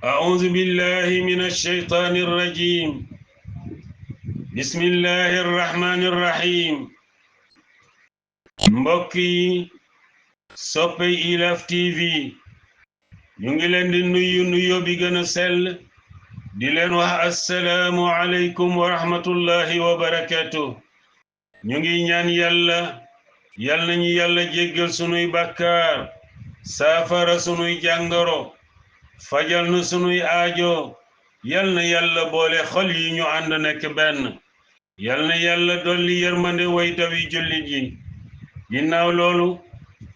أعوذ بالله من الشيطان الرجيم بسم الله الرحمن الرحيم mbokk yi soppe ILAF TV ñu ngi leen di nuyu nuyoo bi gën a sell di leen wax assalaamu aleykum wa rahmatullahi wa barakatuh ñu ngi ñaan yàlla yal nañu yàlla jéggal sunuy bàkkaar saafara sunuy jàngoro fajal na sunuy aajo yal na yàlla boole xol yi ñu ànd nekk benn yal na yàlla dolli yërmande way dawi jullit yi ginnaaw loolu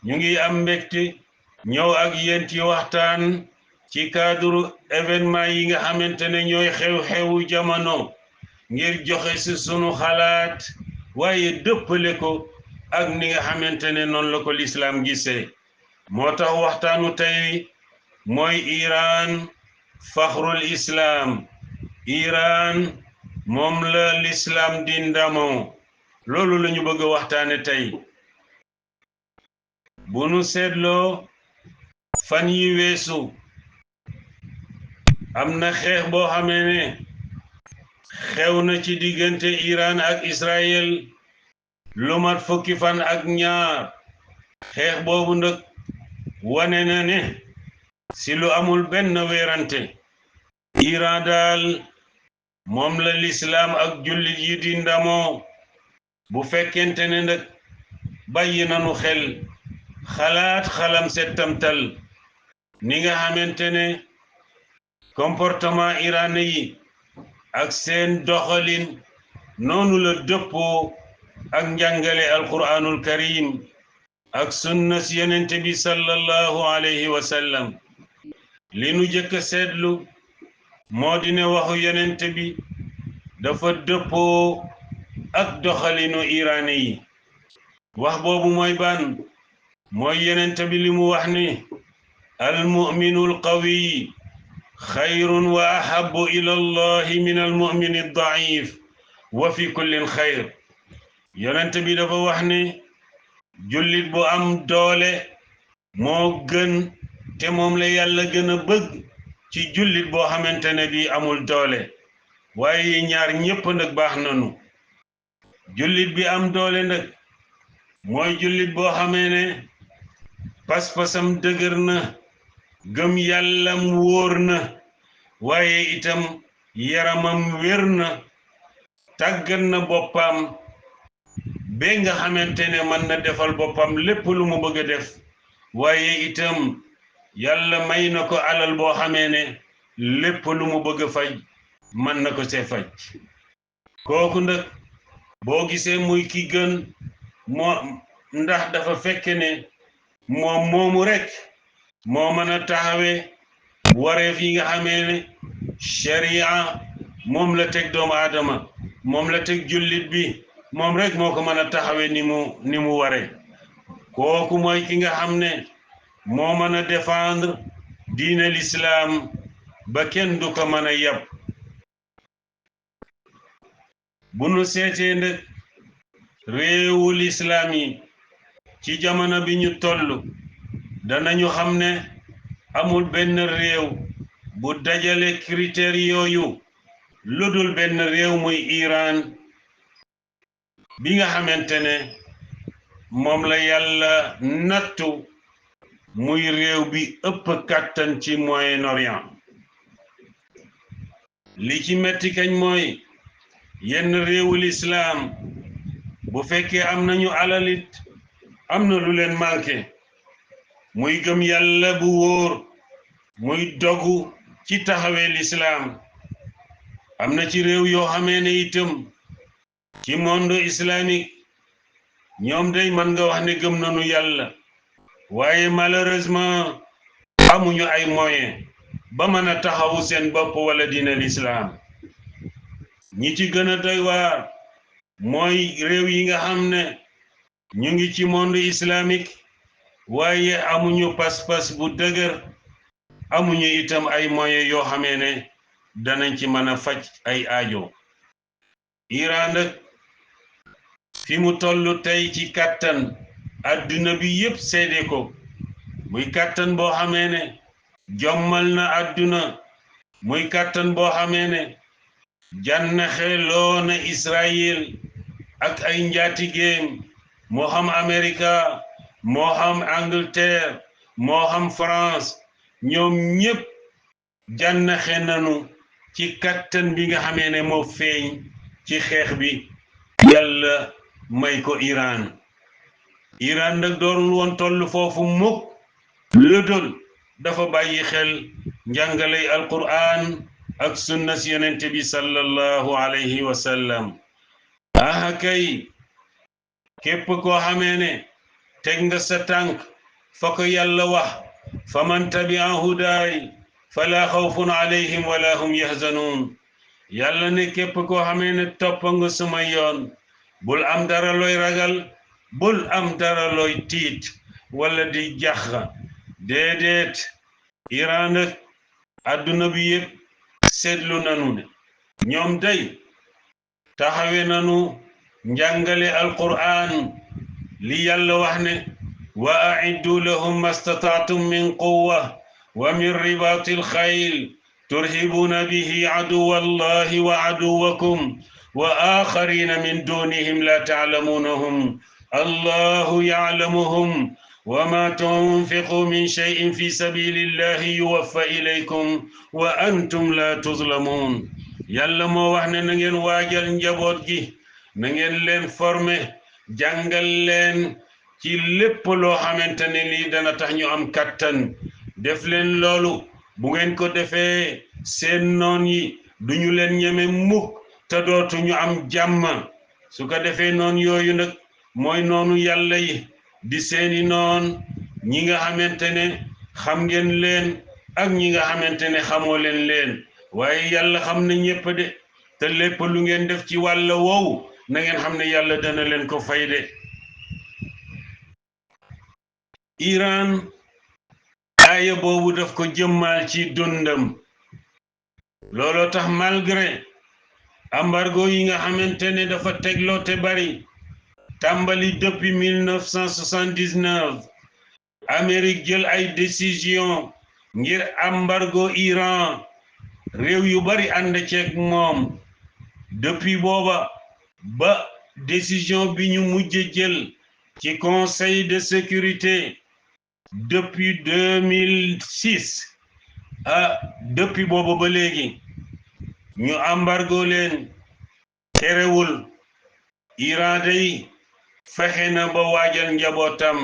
ñu ngi am mbégte ñëw ak yéen ci waxtaan ci cadre événement yi nga xamante ne ñooy xew-xewu jamono ngir joxe ci sunu xalaat waaye dëppale ko ak ni nga xamante ne noonu la ko lislaam gisee moo tax waxtaanu tey mooy Iran faxrul islam Iran moom la lislaam di ndamoo loolu la ñu bëgg a waxtaane tey bu nu seetloo fan yi weesu am na xeex boo xamee ne xew na ci diggante Iran ak Israël lu mat fukki fan ak ñaar xeex boobu nag wane na ne si lu amul benn weerante Iran daal moom la lislaam ak jullit yi di ndamoo bu fekkente ne nag bàyyi nanu xel xalaat xalam settantal ni nga xamante ne comportement iranais yi ak seen doxalin noonu la dëppoo ak njàngale alquranul karim ak sunna si yonent bi sallallahu alayhi wa sallam li nu jëkk seetlu moo di ne waxu yonent bi dafa dëppoo ak doxalinu iranais yi wax boobu mooy ban mooy yonent bi li mu wax ni almuminu alqawi xayrun wa ahabu ila allahi min almumini aldaif wa fi kullin xayr yonent bi dafa wax ni jullit bu am doole moo gën te moom la yàlla gën a bëgg ci jullit boo xamante ne bi amul doole waaye ñaar ñépp nag baax nanu jullit bi am doole nag mooy jullit boo xamee ne pas-pasam dëgër na gëm yàllam wóor na waaye itam yaramam wér na tàggat na boppam ba nga xamante ne mën na defal boppam lépp lu mu bëgg a def waaye itam yàlla may na ko alal boo xamee ne lépp lu mu bëgg a faj mën na ko see faj kooku nag boo gisee muy ki gën moo ndax dafa fekk ne moom moomu rekk moo mën a taxawee wareef yi nga xamee ne sharia moom la teg doomu aadama moom la teg jullit bi moom rek moo ko mën a taxawee ni mu waree kooku mooy ki nga xam ne moo mën a défendre diine l'islam ba kenn du ko mën a yab bu nu seetee nag réewul islam yi ci jamono bi ñu toll danañu xam ne amul benn réew bu dajale critères yooyu lu dul benn réew muy Iran bi nga xamante ne moom la yàlla nattu muy réew bi ëpp kàttan ci Moyen-Orient li ci metti kañ mooy yenn réewul islam bu fekkee am nañu alalit am na lu leen manqué muy gëm yàlla bu wóor muy dogu ci taxawee lislaam am na ci réew yoo xamee ne itam ci monde islamique ñoom day mën nga wax ne gëm nañu yàlla waaye malheureusement amuñu ay moyens ba mën a taxawu seen bopp wala diine lislaam ñi ci gën a doy waar mooy réew yi nga xam ne ñu ngi ci monde islamique waaye amuñu pas-pas bu dëgër amuñu itam ay moyens yoo xamee ne danañ ci mën a faj ay aajo Iran nag fi mu tollu tey ci kàttan adduna bi yépp seede ko muy kàttan boo xamee ne jommal na adduna muy kàttan boo xamee ne jànnaxe loona Israël ak ay njaatigéem moo xam Amerika moo xam Angleterre moo xam France ñoom ñépp jànnaxe nanu ci kàttan bi nga xamee ne moo feeñ ci xeex bi yàlla may ko Iran nag doorul woon toll foofu mukk lu dul dafa bàyyi xel njàngaley alquran ak sunna si yonent bi sallallahu alayhi wa sallam kay képp koo xamee ne teg nga sa tànk fa ko yàlla wax fa man tabia hudaay fala xawfun alayhim wala hum yahzanun yàlla ne képp koo xamee ne topp nga suma yoon bul am dara looy ragal bul am dara looy tiit wala di jax déedéet Iran ak adduna bi yëpp seetlu nanu ne ñoom day taxawe nanu njàngale alquran li yàlla wax ne wa a'iddu lahum mastata'tum min quwwa wa min ribatil khayl turhibuna bihi aduwwa allahi wa aduwwakum wa akharina min dunihim la ta'lamunahum allahu ya'lamuhum وما تنفقوا من شيء في سبيل الله يوفى إليكم وأنتم لا تظلمون yàlla moo wax ne na ngeen waajal njaboot gi na ngeen leen former jàngal leen ci lépp loo xamante ne lii dana tax ñu am kattan def leen loolu bu ngeen ko defee seen noon yi duñu leen ñeme mukk te dootuñu am jàmm su ko defee noon yooyu nag mooy noonu yàlla yi di seeni noon ñi nga xamante ne xam ngeen leen ak ñi nga xamante ne xamoo leen waaye yàlla xam na ñépp de te lépp lu ngeen def ci wàll woowu na ngeen xam ne yàlla dana leen ko fay de Iran aaya boobu daf ko jëmmal ci dundam looloo tax malgré embargo yi nga xamante ne dafa tegloo te bari tàmbali depuis 1979 Amérique jël ay décision ngir embargo Iran réew yu bari ànd ceeg moom depuis booba ba décision bi ñu mujj jël ci conseil de sécurité depuis 2006 depuis booba ba léegi ñu embargo leen terewul Iran day fexe na ba waajal njabootam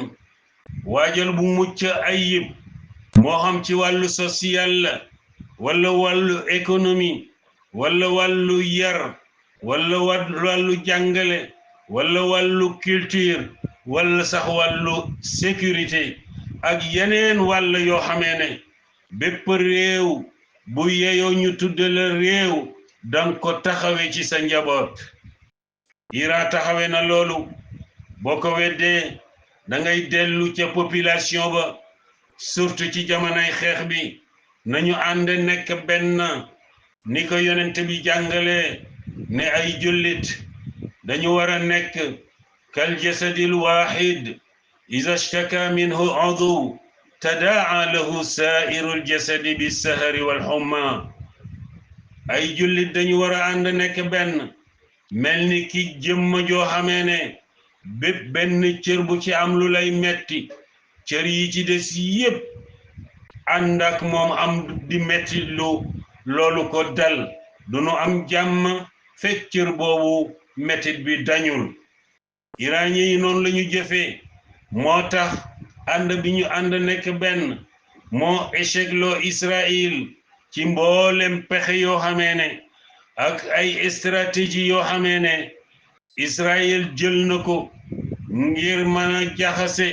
waajal bu mucc ayib moo xam ci wàllu social la wala wàllu économie wala wàllu yar wala wàllu jàngale wala wàllu culture wala sax wàllu sécurité ak yeneen wàll yoo xamee ne bépp réew bu yeyoo ñu tudde la réew danga ko taxawe ci sa njaboot Iran taxawe na loolu boo ko weddee da ngay dellu ca population ba surtout ci jamonoy xeex bi nañu ànd nekk benn ni ko yonent bi jàngale ne ay jullit dañu war a nekk kal jasadil wahid iza ishtaka minhu udhu tadaa lahu saa'irul jasadi bis sahari wal humma ay jullit dañu war a ànd nekk benn mel ni ki jëmma joo xamee ne bépp benn cër bu ci am lu lay metti cër yi ci des yépp ànd ak moom am di metti loolu ko dal duñu am jàmm fekk cër boobu mettit bi dañul iranien yi noonu la ñu jëfee moo tax ànd bi ñu ànd nekk benn moo échec loo Israël ci mboolem pexe yoo xamee ne ak ay stratégie yoo xamee ne Israël jël na ko ngir mën a jaxase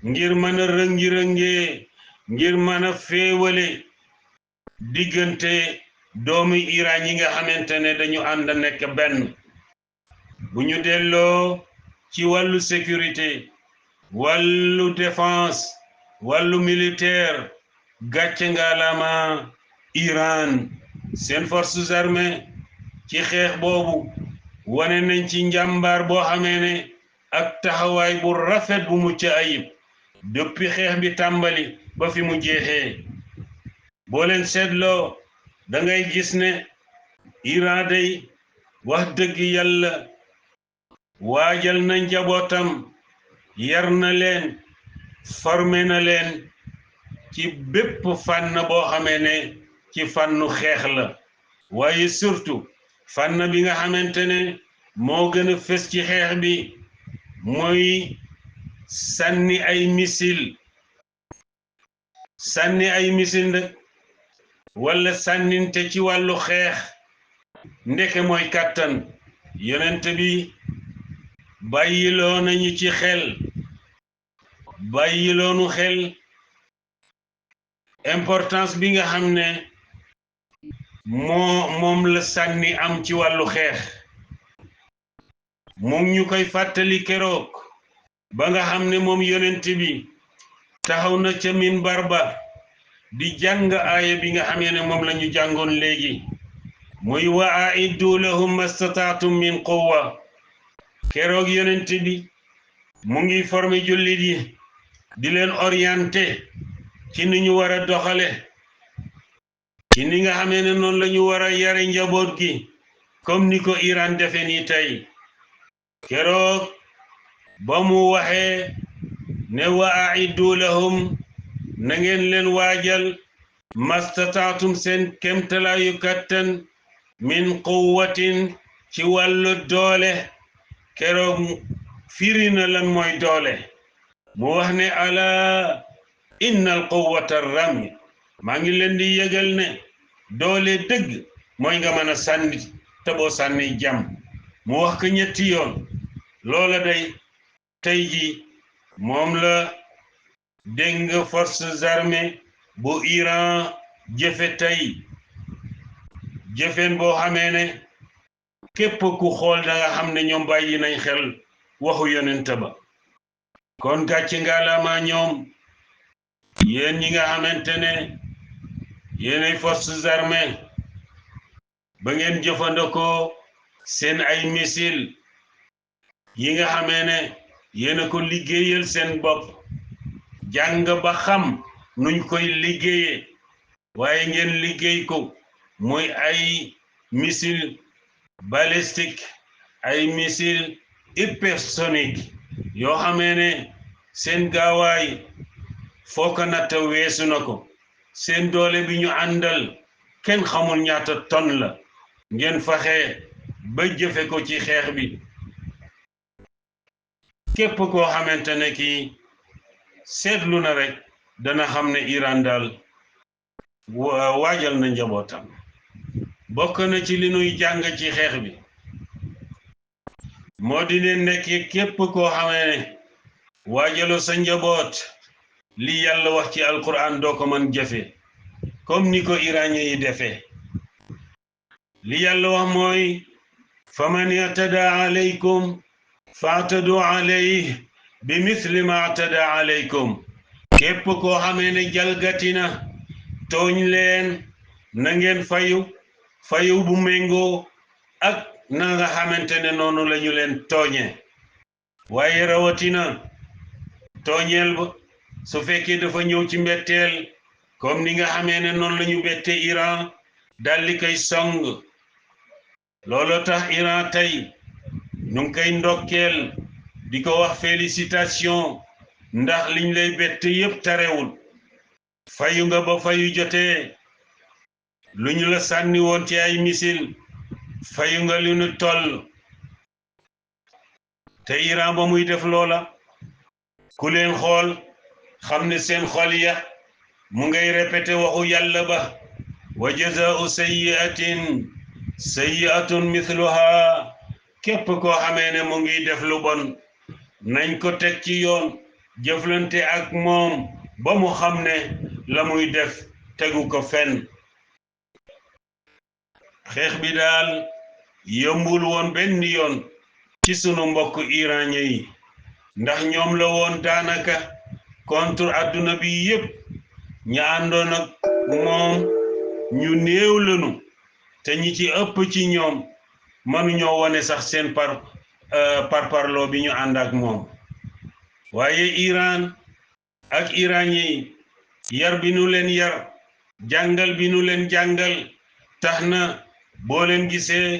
ngir mën a rëngi-rëngee ngir mën a féewale diggante doomu Iran yi nga xamante ne dañu ànd nekk benn bu ñu delloo ci wàllu sécurité wàllu défense wàllu militaire gàcce ngaalama Iran seen forces armées ci xeex boobu wane nañ ci njàmbaar boo xamee ne ak taxawaay bu rafet bu mucc ayib depuis xeex bi tàmbali ba fi mu jeexee boo leen seetloo da ngay gis ne Iran day wax dëgg yàlla waajal na njabootam yar na leen formé na leen ci bépp fànn boo xamee ne ci fànnu xeex la waaye surtout fànn bi nga xamante ne moo gën a fës ci xeex bi mooy sànni ay misil nag wala sànninte ci wàllu xeex ndeke mooy kàttan yonent bi bàyyiloo nañu ci xel bàyyiloonu xel importance bi nga xam ne moom la sànni am ci wàllu xeex moom ñu koy fàttali keroog ba nga xam ne moom yonent bi taxaw na ca minbar ba di jàng aaya bi nga xamee ne moom la ñu jàngoon léegi muy wa a'iddu lahum mastata'tum min quwwa keroog yonent bi mu ngi formé jullit yi di leen orienté ci ni ñu war a doxale ci ni nga xamee ne noonu la ñu war a yare njaboot gi comme ni ko Iran defe nii tey keroog ba mu waxee ne wa a'iddu lahum na ngeen leen waajal mastataatum seen kemtalaayu kattan min quwwatin ci wàllu doole keroog firi na lan mooy doole mu wax ne ala innal quwwata rami maa ngi leen di yëgal ne doole dëgg mooy nga mën a sànni te boo sànni jam mu wax ko ñetti yoon loola day tey ji moom la dégg nga forces armées bu Iran jëfe tey jëfeen boo xamee ne képp ku xool da nga xam ne ñoom bàyyi nañ xel waxu yonent ba kon gàcce ngalaama ñoom yéen ñi nga xamante ne yéenay forces armées ba ngeen jëfandikoo seen ay missile yi nga xamee ne yéen a ko liggéeyal seen bopp jàng ba xam nuñ koy liggéeyee waaye ngeen liggéey ko muy ay missile balistique ay missile hypersonique yoo xamee ne seen gaawaay foo ko natta weesu na ko seen doole bi ñu àndal kenn xamul ñaata tonne la ngeen faxe ba jëfe ko ci xeex bi képp koo xamante ne kii seetlu na rek dana xam ne Iran daal waajal na njabootam bokk na ci li nuy jàng ci xeex bi moo di ne nekk képp koo xamee ne waajaloo sa njaboot li yàlla wax ci alquran doo ko mën jëfe comme ni ko iranien yi defee li yàlla wax mooy faman i'tada alaykum fa'tadu alayhi bi misli ma i'tada alaykum képp koo xamee ne jalgatina tooñ leen na ngeen fayu bu méngoo ak na nga xamante ne noonu la ñu leen tooñe waaye rawatina tooñeel ba su fekkee dafa ñëw ci mbetteel comme ni nga xamee ne noonu la ñu bette Iran daldi koy song looloo tax Iran tey ñu ngi koy ndokkeel di ko wax félicitation ndax liñ lay bette yépp tarewul fayu nga ba fayu jotee lu ñu la sànni woon ci ay missile fayu nga lu ñu toll te Iran ba muy def loola ku leen xool xam ne seen xol ya mu ngay répété waxu yàlla ba wa jazaa'u sayyi'atun mithluha képp koo xamee ne mu ngi def lu bon nañ ko teg ci yoon jëflante ak moom ba mu xam ne la muy def tegu ko fenn xeex bi daal yombul woon benn yoon ci sunu mbokk iranien yi ndax ñoom la woon daanaka contre adduna bi yépp ña àndoon ak moom ñu néew lanu te ñi ci ëpp ci ñoom mënuñoo wone sax seen parparloo bi ñu ànd ak moom waaye Iran ak iranien yi yar bi nu leen yar jàngal bi nu leen jàngal tax na boo leen gisee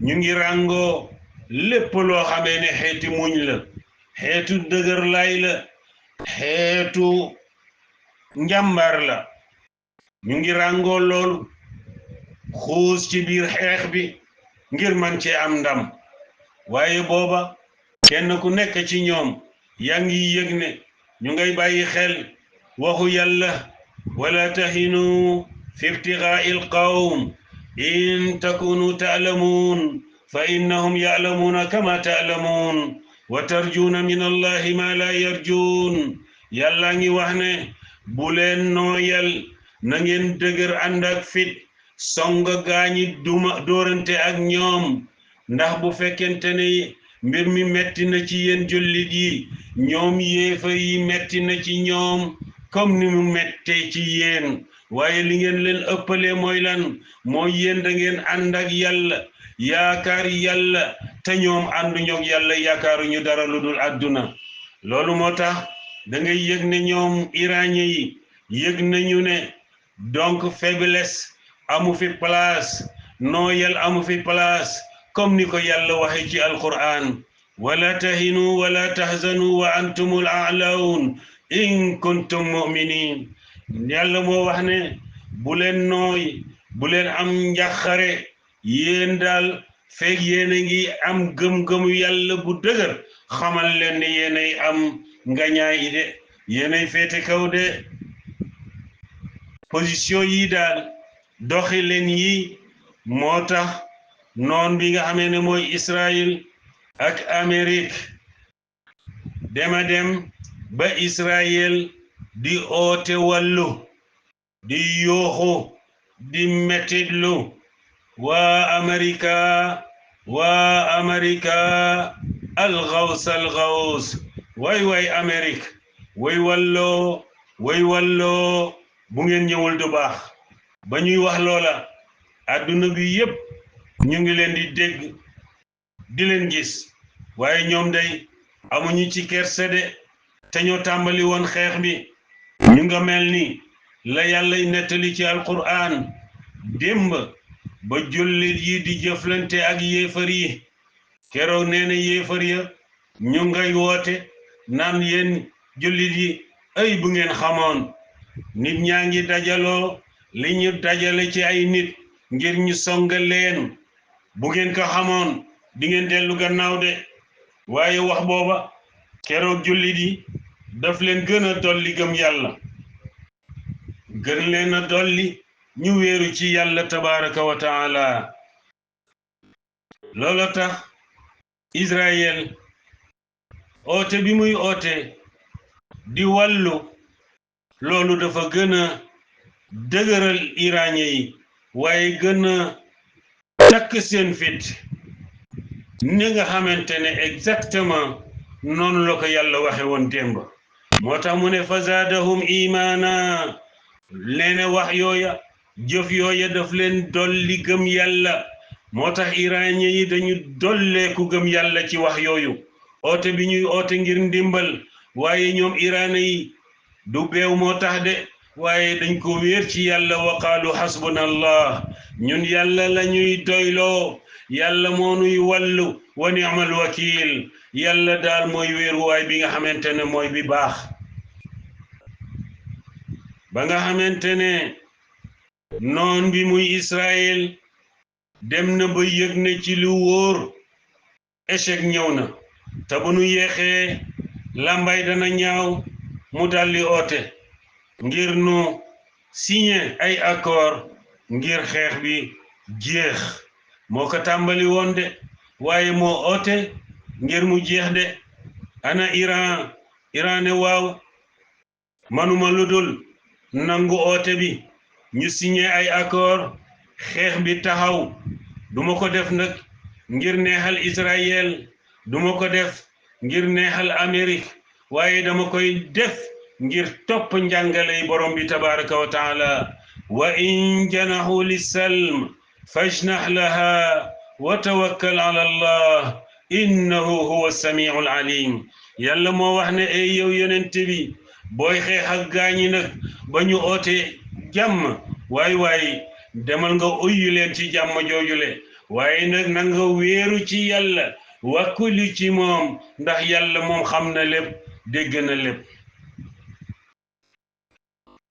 ñu ngi ràngoo lépp loo xamee ne xeeti muñ la xeetu dëgër lay la xeetu njàmbaar la ñu ngi ràngoo loolu xuus ci biir xeex bi ngir man cee am ndam waaye booba kenn ku nekk ci ñoom yaa ngi yëg ne ñu ngay bàyyi xel waxu yàlla wala tahinu fi ibtigaai alqawm in takunu taalamuun fa innahum yaalamuuna kama taalamuun wa tarjuuna min allahi ma la yarjuun yàlla ngi wax ne bu leen nooyal na ngeen dëgër ànd ak fit songa gaañi duma dóorante ak ñoom ndax bu fekkente ne mbir mi metti na ci yéen jullit yi ñoom yéefar yi metti na ci ñoom comme ni mu mettee ci yéen waaye li ngeen leen ëppale mooy lan mooy yéen da ngeen ànd ak yàlla yaakaar yàlla te ñoom ànduñu ak yàlla yaakaaruñu dara lu dul àdduna loolu moo tax da ngay yëg ne ñoom iranien yi yëg nañu ne donc faiblesse amu fi place nooyal amu fi place comme ni ko yàlla waxe ci alquran wala tahinu wala tahzanu wa antumul a'laun in kuntum mu'minin yàlla moo wax ne bu leen nooy bu leen am njàqare yéen daal feeg yéen a ngi am gëm-gëmu yàlla bu dëgër xamal leen ne yéenay am ngañaay de yéenay féete kaw de position yi daal doxi leen yi moo tax noon bi nga xamee ne mooy Israël ak Amérique dema dem ba Israël di oote wàllu di yooxu di mettitlu waa Amerika alxaws way Amérique way walloo bu ngeen ñëwul du baax ba ñuy wax loola adduna bi yépp ñu ngi leen di dégg di leen gis waaye ñoom day amuñu ci kerse de te ñoo tàmbali woon xeex bi ñu nga mel ni la yàlla nettali ci alquran démb ba jullit yi di jëflante ak yéefar yi keroog nee na yéefar ya ñu ngay woote naan yéen jullit yi ay bu ngeen xamoon nit ñaa ngi dajaloo li ñu dajale ci ay nit ngir ñu songa leen bu ngeen ko xamoon di ngeen dellu gannaaw de waaye wax booba keroog jullit yi daf leen gën a dolli gëm yàlla gën leen a dolli ñu wéeru ci yàlla tabaraka wa taala loola tax Israël oote bi muy oote di wàllu loolu dafa gën a dëgëral iranien yi waaye gën a takk seen fit ni nga xamante ne exactement noonu la ko yàlla waxe woon démb moo tax mu ne fa zaadahum imaana leene wax yooya jëf yooya daf leen dolli gëm yàlla moo tax iranien yi dañu dolleeku gëm yàlla ci wax yooyu oote bi ñuy oote ngir ndimbal waaye ñoom iranien yi du beew moo tax de waaye dañ ko wéer ci yàlla wa qaalu hasbuna allah ñun yàlla la ñuy doyloo yàlla moo nuy wàllu wa ni'mal wakiil yàlla daal mooy wéeruwaay bi nga xamante ne mooy bi baax ba nga xamante ne noon bi muy Israël dem na ba yëg ne ci lu wóor échec ñëw na te bu nu yeexee lambay dana ñaaw mu daldi oote ngir nu signé ay accord ngir xeex bi jeex moo ko tàmbali woon de waaye moo oote ngir mu jeex de ana Iran ne waaw manuma ludul nangu oote bi ñu signé ay accord xeex bi taxaw duma ko def nag ngir neexal Israël duma ko def ngir neexal Amérique waaye dama koy def ngir topp njàngaley borom bi tabaraka wa taala wa in janahu lissalm fajnah laha wa tawakkal ala allah innahu huwa samiu alim yàlla moo wax ne ay yow yonent bi booy xeex ak gaañi nag ba ñu oote jàmm waay demal nga uyyu leen ci jàmm joojule waaye nag na nga wéeru ci yàlla wakkuli ci moom ndax yàlla moom xam na lépp dégg na lépp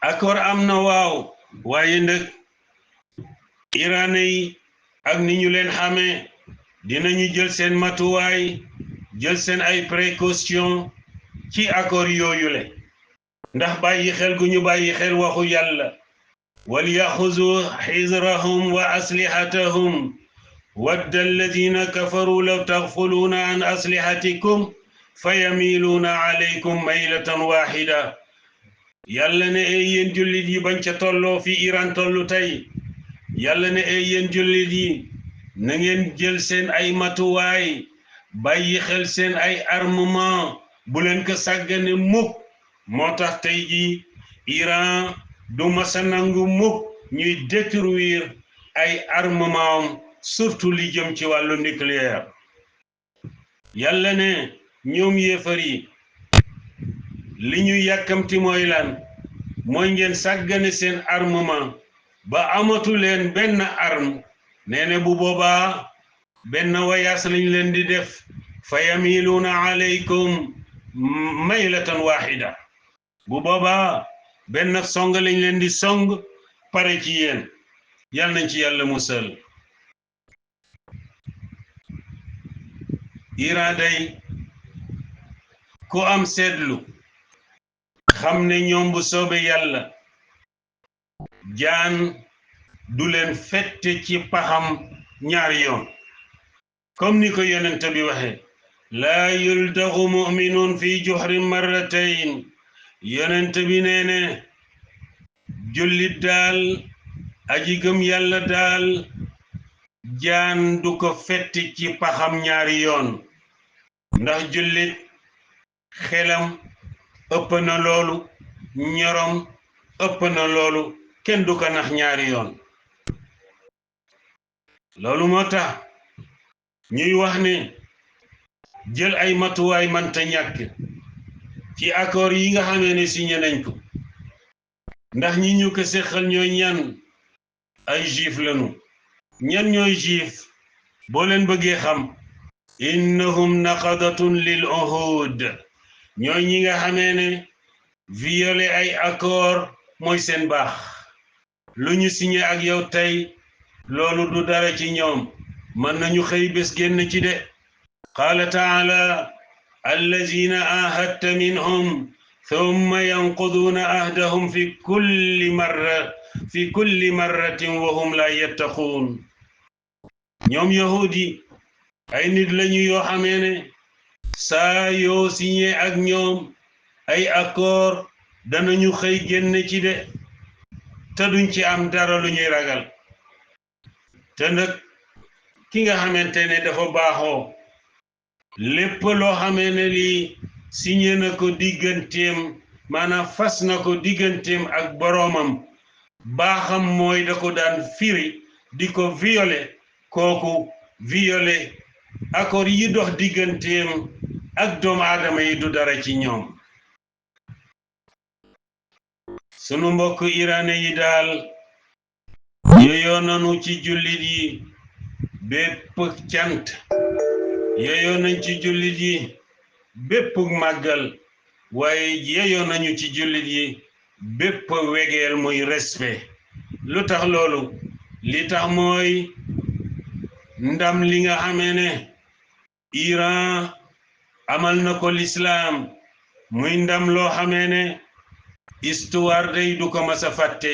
accord am na waaw waaye nag iranais yi ak ni ñu leen xamee dinañu jël seen matuwaay jël seen ay précaution ci accord yooyule ndax bàyyi xel gu ñu bàyyi xel waxu yàlla wal yaxuzu xizrahum wa aslihatahum wadda alladina kafaru law taxfuluuna an aslihatikum fa yamiluuna alaykum maylatan waxida yàlla ne ay yéen jullit yi bañ ca tolloo fi Iran tollu tey yàlla ne ay yéen jullit yi na ngeen jël seen ay matuwaay bàyyi xel seen ay armement bu leen ko sàggane mukk moo tax tey ji Iran du masa nangu mukk ñuy détruire ay armement surtout li jëm ci wàllu nucléaire yàlla ne ñoom yéefar yi li ñu yàkkamti mooy lan mooy ngeen sàggane seen armement ba amatu leen benn arme nee ne bu boobaa benn wayaas lañ leen di def fa yamiluuna alaykum maylatan waxida bu boobaa benn song lañ leen di song pare ci yéen yal nañ ci yàlla musal Iran day ku am seetlu xam ne ñoom bu soobe yàlla jaan du leen fette ci paxam ñaari yoon comme ni ko yonent bi waxe laa yuldagu mu'minun fi juhrin marratayn yonent bi nee ne jullit daal aji gëm yàlla daal jaan du ko fette ci paxam ñaari yoon ndax jullit xelam ëpp na loolu ñorom ëpp na loolu kenn du ko nax ñaari yoon loolu moo tax ñuy wax ne jël ay matuwaay manta ñàkk ci accord yi nga xamee ne signé nañ ko ndax ñi ñu ko séqal ñooy ñan ay juif lañu ñan ñooy juif boo leen bëggee xam innahum naqadatun lil uhud ñooy ñi nga xamee ne violer ay accord mooy seen baax lu ñu signé ak yow tey loolu du dara ci ñoom mën nañu xëy bés génn ci de qaala taala allazina ahadta minhum thumma yanquduuna ahdahum fi kulli marratin wa hum la yattaquun ñoom yahudi ay nit lañu yoo xamee ne saa yoo signé ak ñoom ay accord danañu xëy génn ci de te duñ ci am dara lu ñuy ragal te nag ki nga xamante ne dafa baaxoo lépp loo xamee ne lii signé na ko digganteem maanaam fas na ko digganteem ak boroomam baaxam mooy da ko daan firi di ko violer kooku violer accord yi dox digganteem ak doomu aadama yi du dara ci ñoom sunu mbokk iranais yi daal yeyoo nanu ci jullit yi bépp cant yeyoo nañ ci jullit yi bépp màggal waaye yeyoo nañu ci jullit yi bépp wegeel muy respect lu tax loolu li tax mooy ndam li nga xamee ne Iran amal na ko l'islam muy ndam loo xamee ne histoire day du ko masa fàtte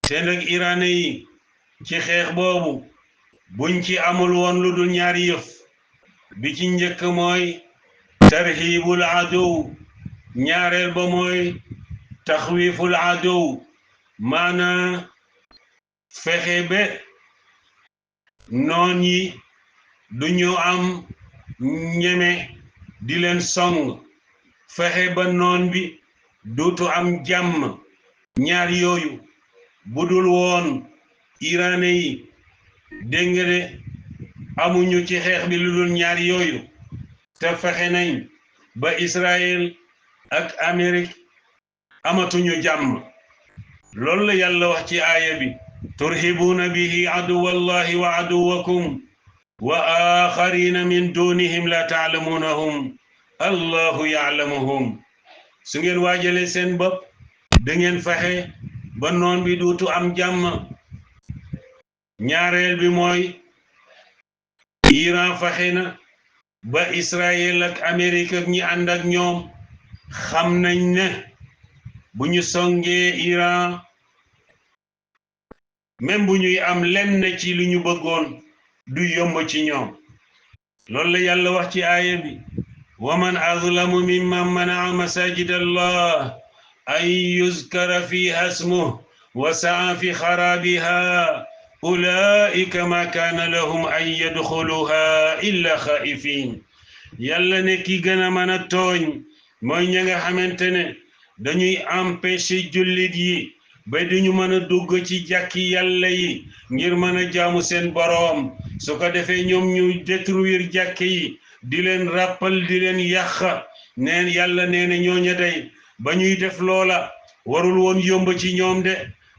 te nag iranais yi ci xeex boobu buñ ci amul woon lu dul ñaari yëf bi ci njëkk mooy tarhibul adow ñaareel ba mooy taxwiful adow maana fexe ba noon yi du ñu am ñeme di leen song fexe ba noon bi duutu am jàmm ñaar yooyu budul woon iranais yi dégg nga de amuñu ci xeex bi lu dul ñaar yooyu te fexe nañ ba Israël ak Amérique amatuñu jàmm loolu la yàlla wax ci aaya bi turhibuuna bihi aduwallahi wa aduwakum wa axarina min dunihim la taalamuunahum allahu yaalamuhum su ngeen waajale seen bopp da ngeen fexe ba noon bi duutu am jàmm ñaareel bi mooy Iran fexe na ba Israël ak Amérique ak ñi ànd ak ñoom xam nañ ne bu ñu songee Iran même bu ñuy am lenn ci lu ñu bëggoon du yomb ci ñoom loolu la yàlla wax ci aaya bi wa man azlamu mimman manaa masajid allah an yuzkara fiha ismuhu wa sa'a fi xarabiha ulaika ma kaana lahum an yadxuluha illa xaifin yàlla ne ki gën a mën a tooñ mooy ña nga xamante ne dañuy empêcher jullit yi ba duñu mën a dugg ci jàkki yàlla yi ngir mën a jaamu seen boroom su ko defee ñoom ñu détruire jàkki yi di leen rappal di leen yàq neen yàlla nee na ñooña day ba ñuy def loola warul woon yomb ci ñoom de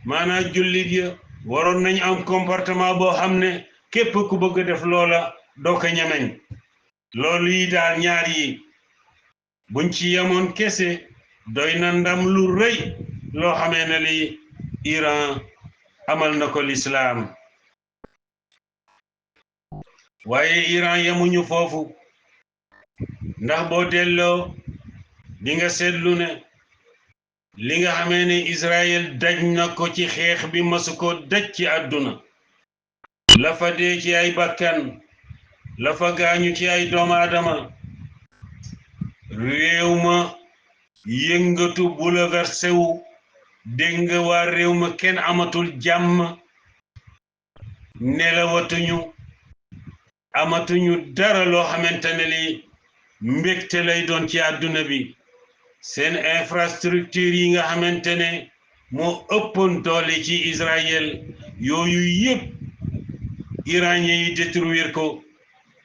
maanaam jullit ya waroon nañ am comportement boo xam ne képp ku bëgg a def loola doo ko ñemeñ loolu yi daal ñaar yi buñ ci yemoon kese doy na ndam lu rëy loo xamee ne li Iran amal na ko lislaam waaye Iran yemuñu foofu ndax boo delloo di nga seetlu ne li nga xamee ne Israël daj na ko ci xeex bi masu ko daj ci àdduna la fa dee ci ay bakkan la fa gaañu ci ay doomu aadama réew ma yëngatu bouleversé wu dégg nga waa réew ma kenn amatul jàmm nelawatuñu amatuñu dara loo xamante ne li mbégte lay doon ci àdduna bi seen infrastructure yi nga xamante ne moo ëppoon doole ci Israël yooyu yëpp iranien yi détruire ko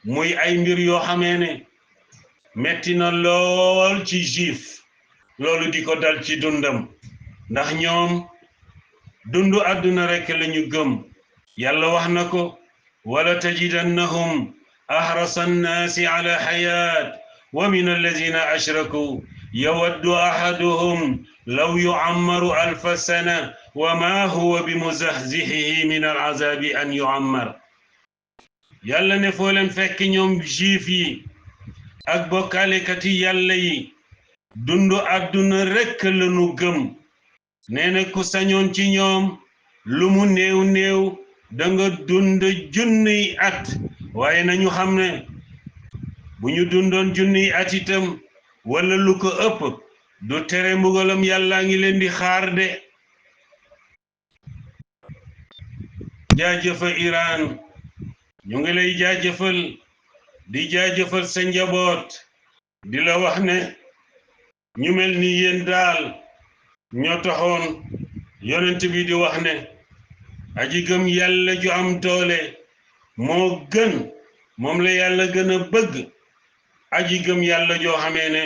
muy ay mbir yoo xamee ne metti na lool ci juif loolu di ko dal ci dundam ndax ñoom dundu àdduna rekk lañu gëm yàlla wax na ko wala tajidannahum ahrasa annaasi ala xayaat wa min alladina ashraku yawaddu ahaduhum law yu'ammaru alfa sana wa ma huwa bi muzahzihihi min al'azabi an yu'ammar yàlla ne foo leen fekk ñoom juif yi ak bokkaalekati yàlla yi dundu àdduna rekk lañu gëm nee na ku sañoon ci ñoom lu mu néew néew da nga dund junniy at waaye nañu xam ne bu ñu dundoon junniy at itam wala lu ko ëpp du tere mbugalam yàlla ngi leen di xaar de jaajëfa Iran ñu ngi lay jaajëfal di jaajëfal sa njaboot di la wax ne ñu mel ni yéen daal ñoo taxoon yonent bi di wax ne aji gëm yàlla ju am doole moo gën moom la yàlla gën a bëgg aji gëm yàlla joo xamee ne